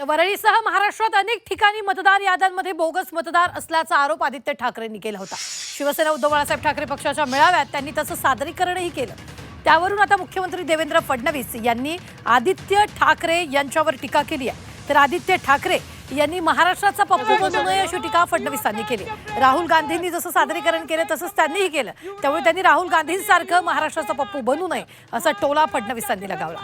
तर वरळीसह महाराष्ट्रात अनेक ठिकाणी मतदार याद्यांमध्ये बोगस मतदार असल्याचा आरोप आदित्य ठाकरेंनी केला होता। शिवसेना उद्धव बाळासाहेब ठाकरे पक्षाच्या मेळाव्यात त्यांनी तसं सादरीकरणही केलं। त्यावरून आता मुख्यमंत्री देवेंद्र फडणवीस यांनी आदित्य ठाकरे यांच्यावर टीका केली आहे। तर आदित्य ठाकरे यांनी महाराष्ट्राचा पप्पू बनू नये अशी टीका फडणवीसांनी केली। राहुल गांधींनी जसं सादरीकरण केलं तसंच त्यांनीही केलं, त्यामुळे त्यांनी राहुल गांधींसारखं महाराष्ट्राचा पप्पू बनू नये असा टोला फडणवीसांनी लगावला।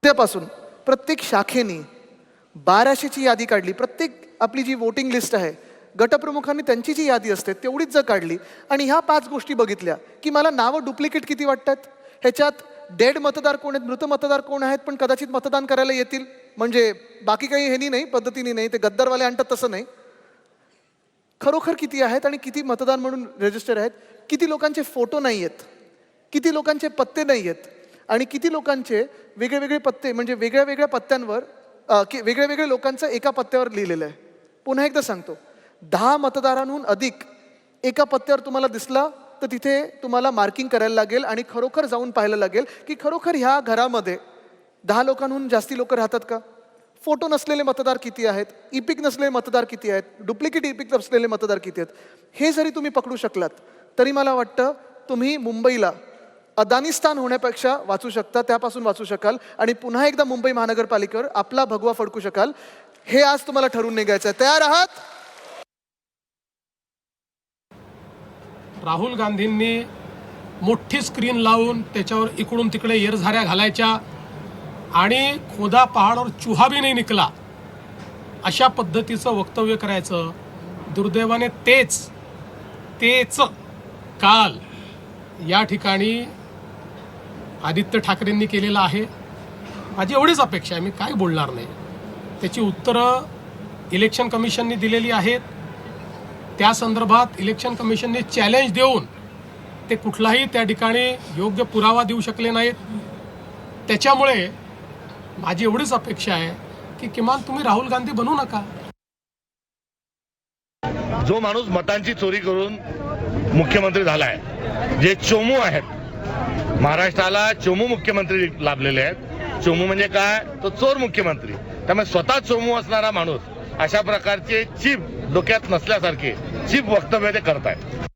त्यापासून प्रत्येक शाखेने 1200ची यादी काढली। प्रत्येक आपली जी वोटिंग लिस्ट आहे गटप्रमुखांनी त्यांची जी यादी असते तेवढीच जर काढली आणि ह्या 5 गोष्टी बघितल्या की मला नावं डुप्लिकेट किती वाटतात, ह्याच्यात डेड मतदार कोण आहेत, मृत मतदार कोण आहेत, पण कदाचित मतदान करायला येतील, म्हणजे बाकी काही ह्यानी नाही, पद्धतीने नाही, ते गद्दारवाले आणतात तसं नाही, खरोखर किती आहेत आणि किती मतदार म्हणून रजिस्टर आहेत, किती लोकांचे फोटो नाही आहेत, किती लोकांचे पत्ते नाही आहेत आणि किती लोकांचे वेगळे पत्ते म्हणजे वेगळ्या पत्त्यांवर वेगळ्या लोकांचं एका पत्त्यावर लिहिलेलं आहे। पुन्हा एकदा सांगतो, 10 मतदारांहून अधिक एका पत्त्यावर तुम्हाला दिसला तर तिथे तुम्हाला मार्किंग करायला लागेल आणि खरोखर जाऊन पाहायला लागेल की खरोखर ह्या घरामध्ये 10 लोकांहून जास्ती लोक राहतात का, फोटो नसलेले मतदार किती आहेत, इपिक नसलेले मतदार किती आहेत, डुप्लिकेट इपिक नसलेले मतदार किती आहेत, हे जरी तुम्ही पकडू शकलात तरी मला वाटतं तुम्ही मुंबईला अदानिस्तान होण्यापेक्षा वाचू शकता, त्यापासून वाचू शकाल आणि पुन्हा एकदा मुंबई महानगरपालिकेवर आपला भगवा फडकू शकाल। हे आज तुम्हाला ठरवून निघायचं आहे। तयार आहात? राहुल गांधींनी मोठी स्क्रीन लावून त्याच्यावर इकडून तिकडे येरझाऱ्या घालायच्या आणि खोदा पहाडवर चुहा भी नाही निकला अशा पद्धतीचं वक्तव्य करायचं। दुर्दैवाने तेच काल या ठिकाणी आदित्य ठाकरेंनी केलेलं आहे। माझी एवढीच अपेक्षा आहे, मी काय बोलणार नाही, त्याची उत्तरं इलेक्शन कमिशनने दिलेली आहेत। त्या संदर्भात इलेक्शन कमिशनने चॅलेंज देऊन ते कुठलाही त्या ठिकाणी योग्य पुरावा देऊ शकले नाहीत। त्याच्यामुळे माझी एवढीच अपेक्षा आहे की किमान तुम्ही राहुल गांधी बनू नका। जो माणूस मतांची चोरी करून मुख्यमंत्री झालाय, जे चोमू आहेत, महाराष्ट्राला चोमू मुख्यमंत्री लाभलेले आहेत। चोमू म्हणजे काय, तो चोर मुख्यमंत्री। त्यामुळे स्वतः चोमू असणारा माणूस अशा प्रकारचे चीप, डोक्यात नसल्यासारखे चीप वक्तव्य ते करतायत।